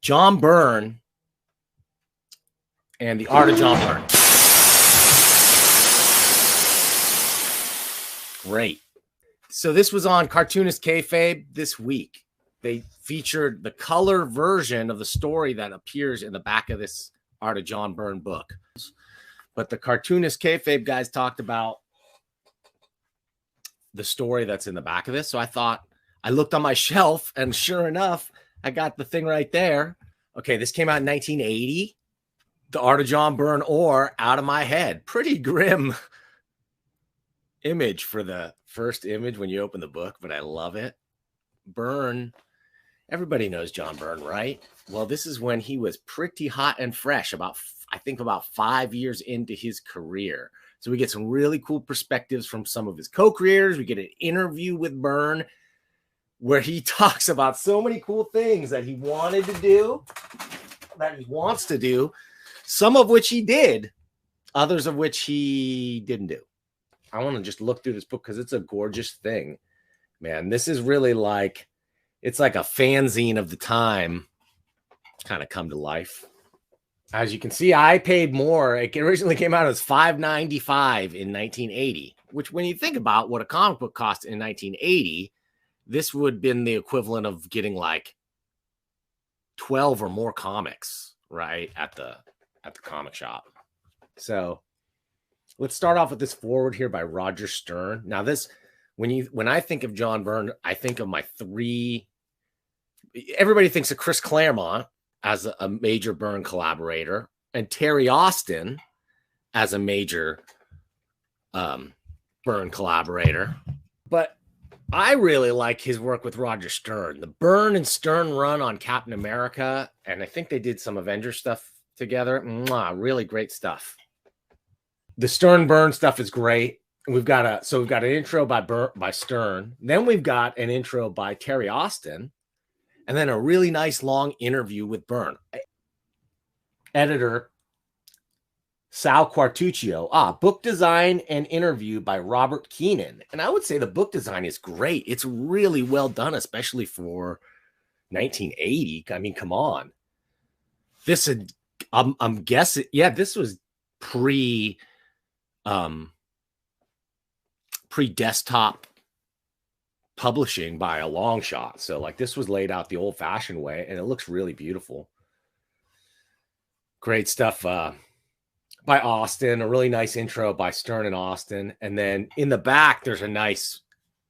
John Byrne and the Art of John Byrne. Great. So this was on Cartoonist Kayfabe this week. They featured the color version of the story that appears in the back of this Art of John Byrne book. But the Cartoonist Kayfabe guys talked about the story that's in the back of this. So I looked on my shelf, and sure enough, I got the thing right there. Okay, this came out in 1980. The Art of John Byrne, or Out of My Head. Pretty grim image for the first image when you open the book, but I love it. Byrne, everybody knows John Byrne, right? Well, this is when he was pretty hot and fresh, about 5 years into his career. So we get some really cool perspectives from some of his co-creators. We get an interview with Byrne where he talks about so many cool things that he wanted to do, that he wants to do, some of which he did, others of which he didn't do. I want to just look through this book because it's a gorgeous thing, man. This is really like, it's like a fanzine of the time kind of come to life. As you can see, I paid more. It originally came out as $5.95 in 1980, which when you think about what a comic book cost in 1980, this would have been the equivalent of getting like 12 or more comics, right, at the comic shop. So let's start off with this foreword here by Roger Stern. Now this, when I think of John Byrne, I think of my three. Everybody thinks of Chris Claremont as a major Byrne collaborator, and Terry Austin as a major Byrne collaborator. But I really like his work with Roger Stern. The Byrne and Stern run on Captain America, and I think they did some Avengers stuff together. Really great stuff. The Stern Byrne stuff is great. We've got an intro by Stern. Then we've got an intro by Terry Austin, and then a really nice long interview with Byrne. Editor Sal Quartuccio. Book design and interview by Robert Keenan. And I would say the book design is great. It's really well done, especially for 1980. I mean, come on. This is, I'm guessing, yeah, this was pre-desktop publishing by a long shot. So like this was laid out the old-fashioned way, and it looks really beautiful. Great stuff by Austin, a really nice intro by Stern and Austin. And then in the back, there's a nice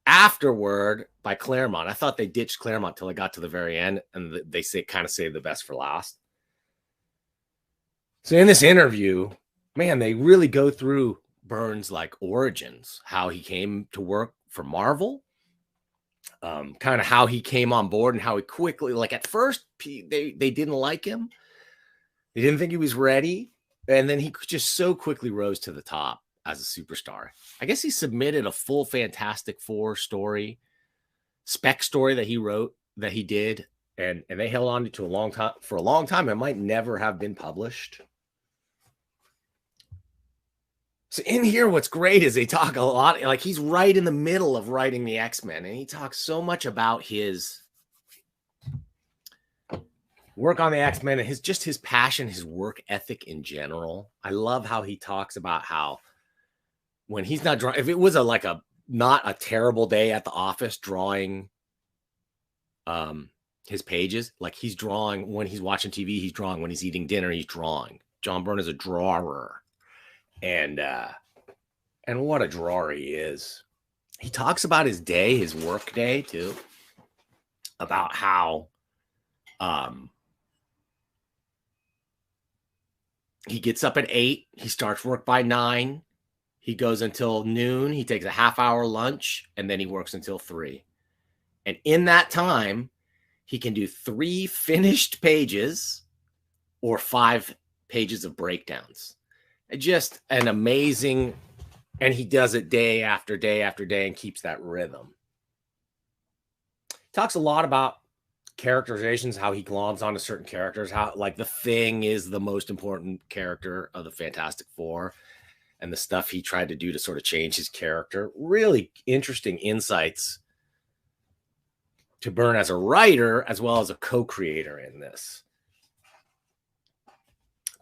afterword by Claremont. I thought they ditched Claremont till I got to the very end, and they kind of saved the best for last. So in this interview, man, they really go through Byrne's like origins, how he came to work for Marvel, kind of how he came on board and how he quickly, like at first they didn't like him. They didn't think he was ready. And then he just so quickly rose to the top as a superstar. I guess he submitted a full Fantastic Four story, spec story that he wrote, that he did. And they held on to for a long time. It might never have been published. So in here, what's great is they talk a lot, like he's right in the middle of writing the X-Men, and he talks so much about his work on the X-Men and his passion, his work ethic in general. I love how he talks about how when he's not drawing, if it was not a terrible day at the office drawing his pages, like he's drawing when he's watching TV, he's drawing when he's eating dinner, he's drawing. John Byrne is a drawer. And what a drawer he is. He talks about his day, his work day too, about how he gets up at 8, he starts work by 9, he goes until noon, he takes a half-hour lunch, and then he works until 3. And in that time, he can do 3 finished pages or 5 pages of breakdowns. Just an amazing, and he does it day after day after day and keeps that rhythm. Talks a lot about characterizations, how he gloms onto certain characters, how like the Thing is the most important character of the Fantastic Four, and the stuff he tried to do to sort of change his character. Really interesting insights to Byrne as a writer as well as a co-creator in this.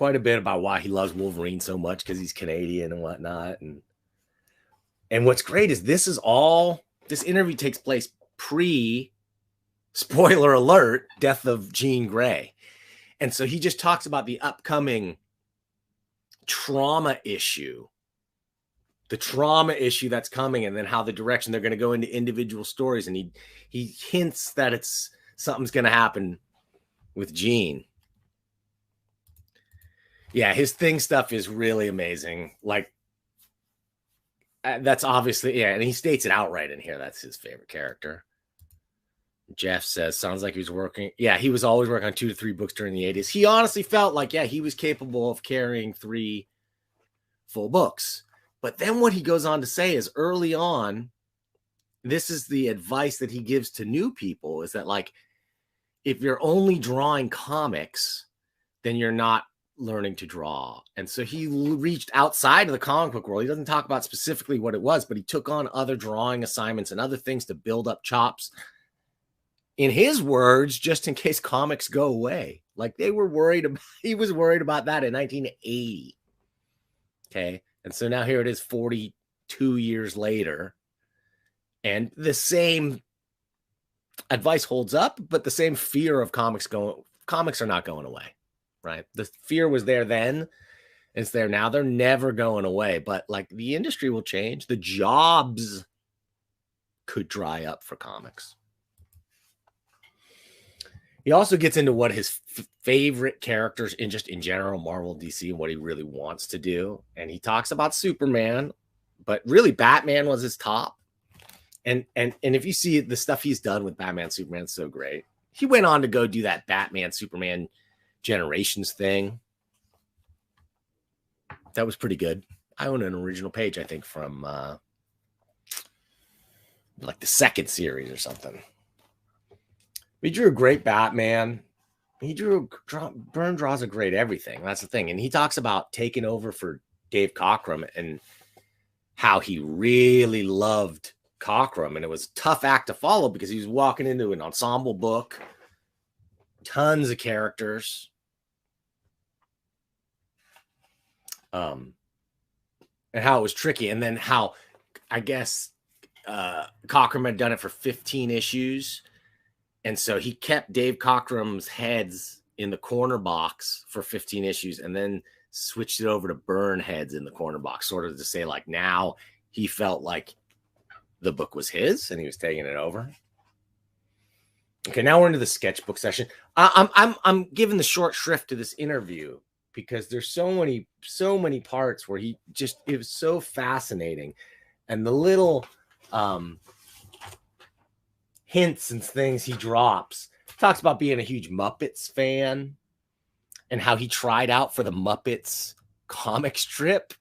quite a bit about why he loves Wolverine so much, because he's Canadian and whatnot. And what's great is this interview takes place pre, spoiler alert, death of Jean Grey. And so he just talks about the upcoming trauma issue, that's coming, and then how the direction they're going to go into individual stories. And he hints that something's going to happen with Jean. Yeah, his Thing stuff is really amazing. Like, that's obviously, yeah, and he states it outright in here. That's his favorite character. Jeff says, sounds like he was working. Yeah, he was always working on 2 to 3 books during the 80s. He honestly felt like, yeah, he was capable of carrying 3 full books. But then what he goes on to say is, early on, this is the advice that he gives to new people, is that, like, if you're only drawing comics, then you're not learning to draw. And so he reached outside of the comic book world. He doesn't talk about specifically what it was, but he took on other drawing assignments and other things to build up chops. In his words, just in case comics go away. Like, he was worried about that in 1980. Okay. And so now here it is 42 years later. And the same advice holds up, but the same fear of comics are not going away, right? The fear was there then. It's there now. They're never going away. But, like, the industry will change. The jobs could dry up for comics. He also gets into what his favorite characters in general, Marvel, DC, and what he really wants to do. And he talks about Superman, but really Batman was his top. And if you see the stuff he's done with Batman, Superman, so great. He went on to go do that Batman, Superman Generations thing. That was pretty good. I own an original page, I think, from like the 2nd series or something. He drew a great Batman. Byrne draws a great everything. That's the thing. And he talks about taking over for Dave Cockrum and how he really loved Cockrum. And it was a tough act to follow because he was walking into an ensemble book, tons of characters. And how it was tricky. And then how, I guess, Cockrum had done it for 15 issues. And so he kept Dave Cockrum's heads in the corner box for 15 issues and then switched it over to Byrne heads in the corner box, sort of to say, like, now he felt like the book was his and he was taking it over. Okay, now we're into the sketchbook session. I'm giving the short shrift to this interview because there's so many parts where it was so fascinating. And the little hints and things he drops. Talks about being a huge Muppets fan and how he tried out for the Muppets comic strip.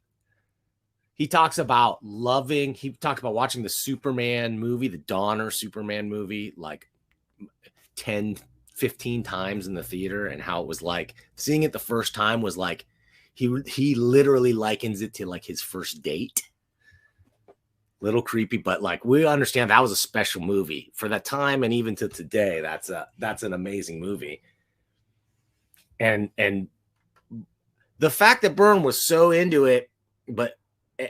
He talks about watching the Superman movie, the Donner Superman movie, like 10, 15 times in the theater, and how it was like seeing it the first time was like he literally likens it to like his first date. Little creepy, but like we understand that was a special movie for that time, and even to today, that's an amazing movie. And the fact that Byrne was so into it,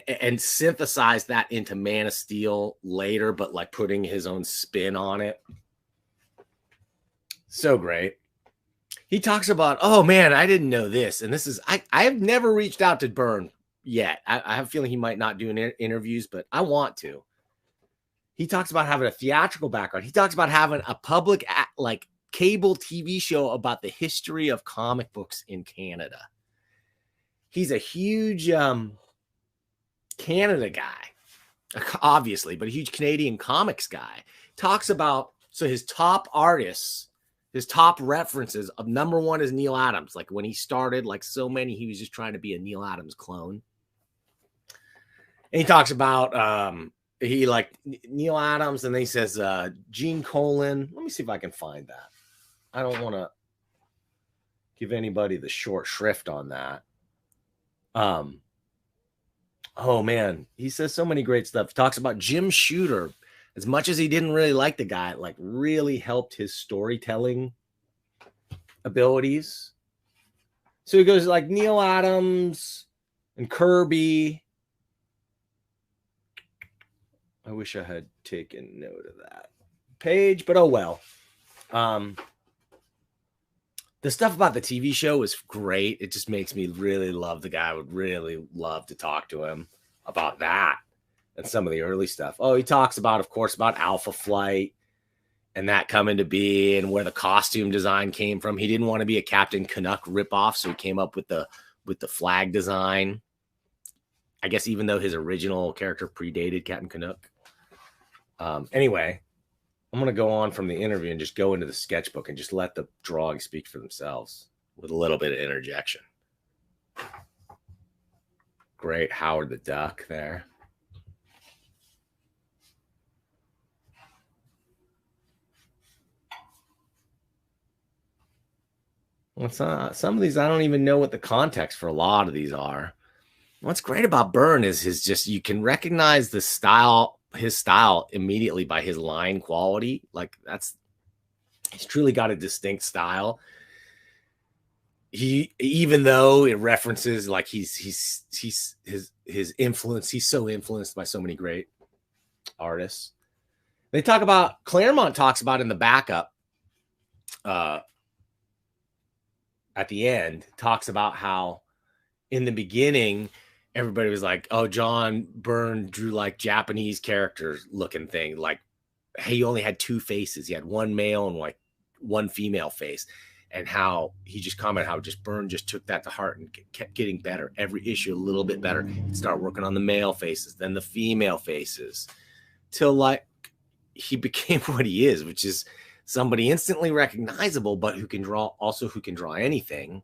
and synthesized that into Man of Steel later, but like putting his own spin on it, so great. He talks about, oh man, I didn't know this, and this is I have never reached out to Byrne yet. I have a feeling he might not do interviews, but I want to. He talks about having a theatrical background. He talks about having a public like cable TV show about the history of comic books in Canada. He's a huge Canada guy, obviously, but a huge Canadian comics guy. Talks about, so his top artists, his top references of number 1 is Neil Adams. Like when he started, like so many, he was just trying to be a Neil Adams clone. And he talks about he like Neil Adams, and then he says Gene Colan. Let me see if I can find that. I don't want to give anybody the short shrift on that. Oh man, he says so many great stuff. He talks about Jim Shooter. As much as he didn't really like the guy, like really helped his storytelling abilities. So he goes like Neil Adams and Kirby. I wish I had taken note of that page, but oh well. The stuff about the TV show was great. It just makes me really love the guy. I would really love to talk to him about that and some of the early stuff. Oh, he talks about, of course, about Alpha Flight and that coming to be and where the costume design came from. He didn't want to be a Captain Canuck ripoff, so he came up with the flag design. I guess even though his original character predated Captain Canuck. Anyway, I'm going to go on from the interview and just go into the sketchbook and just let the drawings speak for themselves with a little bit of interjection. Great Howard the Duck there. Some of these, I don't even know what the context for a lot of these are. What's great about Byrne is you can recognize his style immediately by his line quality. Like he's truly got a distinct style. Even though it references like his influence, he's so influenced by so many great artists. They talk about, Claremont talks about in the backup, at the end, talks about how in the beginning, everybody was like, oh, John Byrne drew like Japanese characters looking thing. Like, he only had two faces. He had one male and like one female face. And how he just commented how just Byrne just took that to heart and kept getting better. Every issue a little bit better. He'd start working on the male faces, then the female faces, till like he became what he is, which is somebody instantly recognizable, but who can draw anything.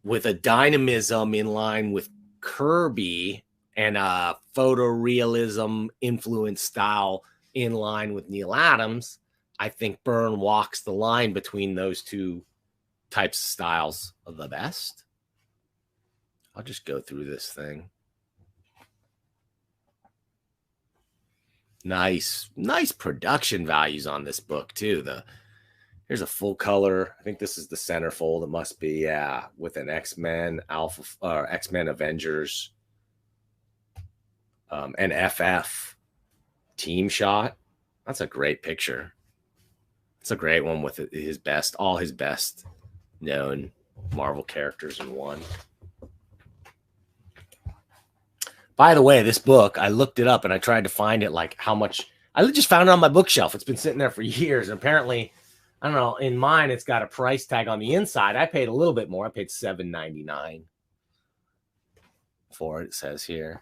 With a dynamism in line with Kirby and a photorealism influence style in line with Neil Adams, I think Byrne walks the line between those two types of styles of the best. I'll just go through this thing. Nice production values on this book too. Here's a full color. I think this is the centerfold. It must be, yeah, with an X-Men X-Men Avengers and FF team shot. That's a great picture. It's a great one with all his best known Marvel characters in one. By the way, this book, I looked it up and I tried to find it, like how much. I just found it on my bookshelf. It's been sitting there for years. And apparently, I don't know, in mine, it's got a price tag on the inside. I paid a little bit more. I paid $7.99 for it, it says here.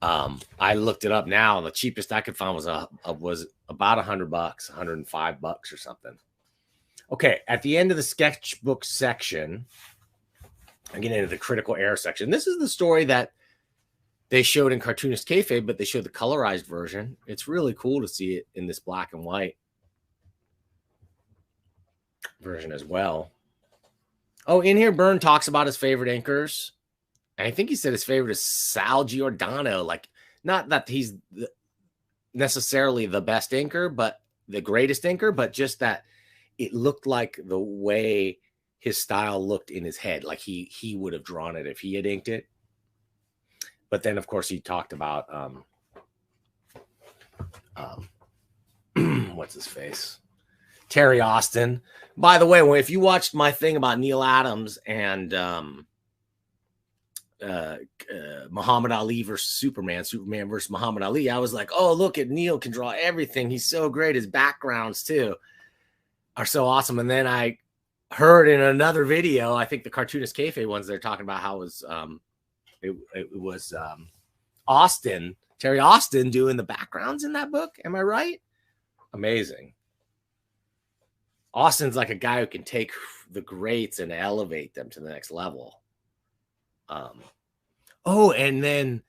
I looked it up now. The cheapest I could find was about $100, $105 or something. Okay, at the end of the sketchbook section, I get into the critical error section. This is the story that they showed in Cartoonist Kayfabe, but they showed the colorized version. It's really cool to see it in this black and white version as well. Oh, in here, Byrne talks about his favorite inkers. And I think he said his favorite is Sal Giordano. Like, not that he's necessarily the best inker, but the greatest inker, but just that it looked like the way his style looked in his head. Like he would have drawn it if he had inked it. But then, of course, he talked about what's his face? Terry Austin. By the way, if you watched my thing about Neil Adams and Muhammad Ali versus Superman versus Muhammad Ali, I was like, oh, look at Neil can draw everything. He's so great. His backgrounds, too, are so awesome. And then I heard in another video, I think the Cartoonist Kayfabe ones, they're talking about how it was Terry Austin doing the backgrounds in that book. Am I right? Amazing. Austin's like a guy who can take the greats and elevate them to the next level. And then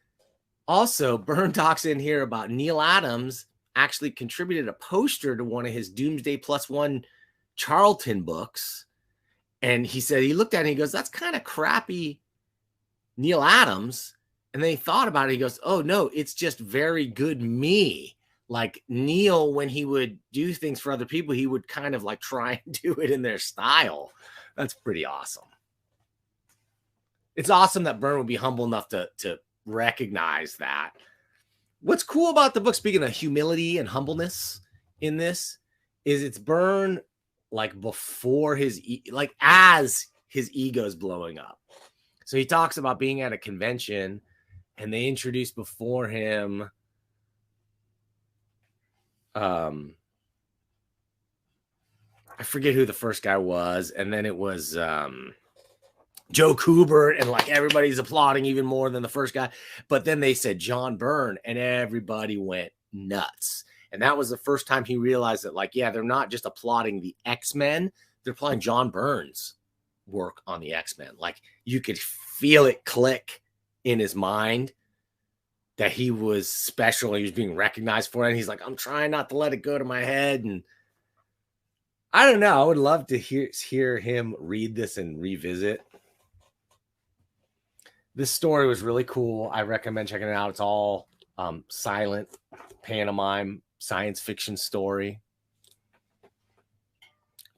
also Byrne talks in here about Neil Adams actually contributed a poster to one of his Doomsday +1 Charlton books. And he said, he looked at it and he goes, that's kind of crappy Neil Adams. And then he thought about it. He goes, oh, no, it's just very good me. like Neil, when he would do things for other people, he would kind of like try and do it in their style. That's pretty awesome. It's awesome that Byrne would be humble enough to recognize that. What's cool about the book, speaking of humility and humbleness in this, is it's Byrne like before his, like as his ego's blowing up. So he talks about being at a convention and they introduced before him I forget who the first guy was, and then it was Joe Kubert, and like everybody's applauding even more than the first guy. But then they said John Byrne, and everybody went nuts. And that was the first time he realized that, like, yeah, they're not just applauding the X-Men, they're applauding John Byrne's work on the X-Men. Like, you could feel it click in his mind that he was special, he was being recognized for it. And he's like, I'm trying not to let it go to my head. And I don't know, I would love to hear him read this and revisit. This story was really cool. I recommend checking it out. It's all silent pantomime science fiction story.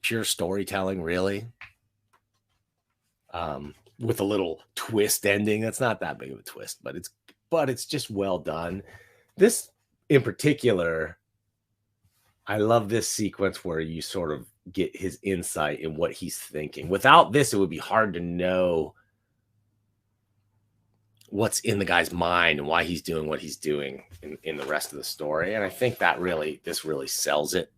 Pure storytelling, really. With a little twist ending. That's not that big of a twist, but it's just well done. This in particular, I love this sequence where you sort of get his insight in what he's thinking. Without this, it would be hard to know what's in the guy's mind and why he's doing what he's doing in the rest of the story. And I think that this really sells it.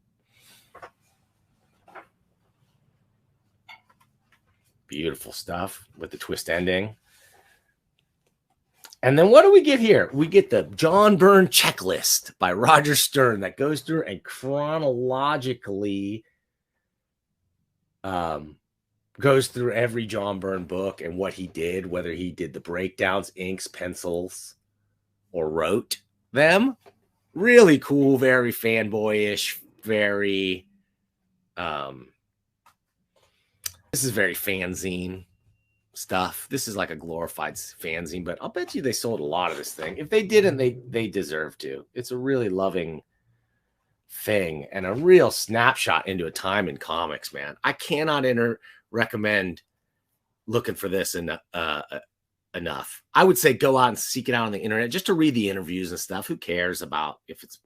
Beautiful stuff with the twist ending. And then what do we get here? We get the John Byrne checklist by Roger Stern that goes through and chronologically goes through every John Byrne book and what he did, whether he did the breakdowns, inks, pencils, or wrote them. Really cool, very fanboyish, very this is very fanzine stuff. This is like a glorified fanzine, but I'll bet you they sold a lot of this thing. If they didn't, they deserve to. It's a really loving thing and a real snapshot into a time in comics, man. I cannot recommend looking for this enough. I would say go out and seek it out on the internet just to read the interviews and stuff. Who cares about if it's,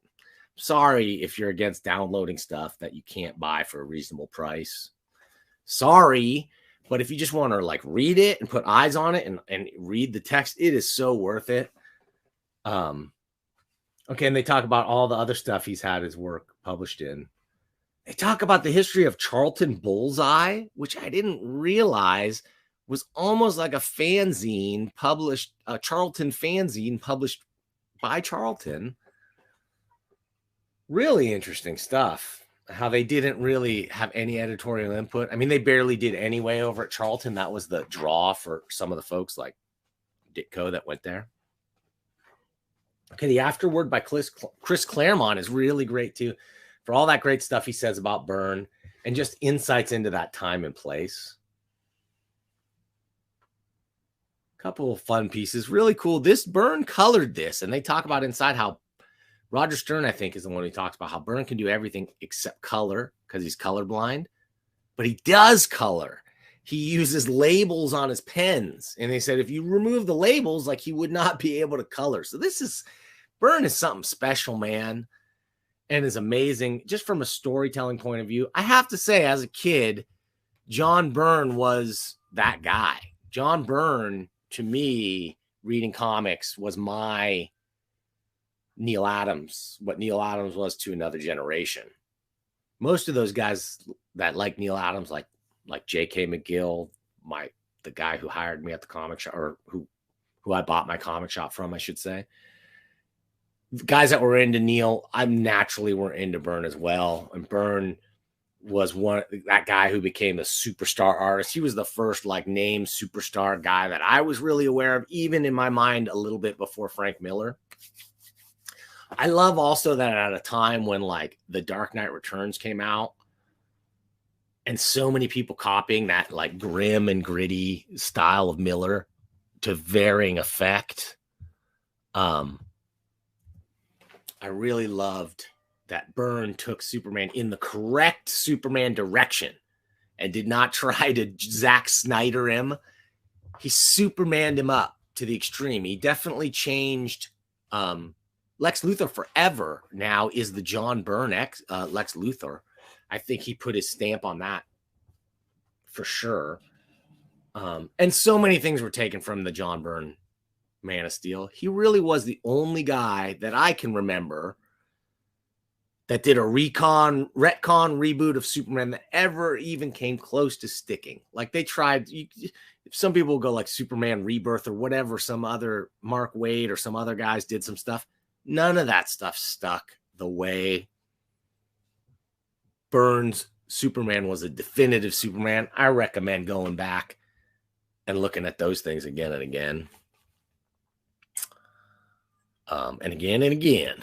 sorry if you're against downloading stuff that you can't buy for a reasonable price. Sorry. But if you just want to like read it and put eyes on it and read the text, it is so worth it. Okay, and they talk about all the other stuff he's had his work published in. They talk about the history of Charlton Bullseye, which I didn't realize was almost like a fanzine published, a Charlton fanzine published by Charlton. Really interesting stuff. How they didn't really have any editorial input. I mean, they barely did anyway over at Charlton. That was the draw for some of the folks like Ditko that went there. Okay, the afterword by Chris Claremont is really great too, for all that great stuff he says about Byrne and just insights into that time and place. Couple of fun pieces, really cool. This Byrne colored this, and they talk about inside how Roger Stern, I think, is the one who talks about how Byrne can do everything except color because he's colorblind, but he does color. He uses labels on his pens, and they said if you remove the labels, like he would not be able to color. So Byrne is something special, man, and is amazing just from a storytelling point of view. I have to say, as a kid, John Byrne was that guy. John Byrne, to me, reading comics was my Neil Adams, what Neil Adams was to another generation. Most of those guys that like Neil Adams, like J.K. McGill, the guy who hired me at the comic shop, or who I bought my comic shop from, I should say. The guys that were into Neil, I naturally were into Byrne as well. And Byrne was that guy who became a superstar artist. He was the first like name superstar guy that I was really aware of, even in my mind a little bit before Frank Miller. I love also that at a time when like The Dark Knight Returns came out and so many people copying that like grim and gritty style of Miller to varying effect. I really loved that Byrne took Superman in the correct Superman direction and did not try to Zack Snyder him. He Supermaned him up to the extreme. He definitely changed. Lex Luthor forever now is the John Byrne Lex Luthor. I think he put his stamp on that for sure. And so many things were taken from the John Byrne Man of Steel. He really was the only guy that I can remember that did a retcon reboot of Superman that ever even came close to sticking. Like they tried, some people go like Superman Rebirth or whatever, some other Mark Waid or some other guys did some stuff. None of that stuff stuck the way Byrne's Superman was a definitive Superman. I recommend going back and looking at those things again and again. And again and again.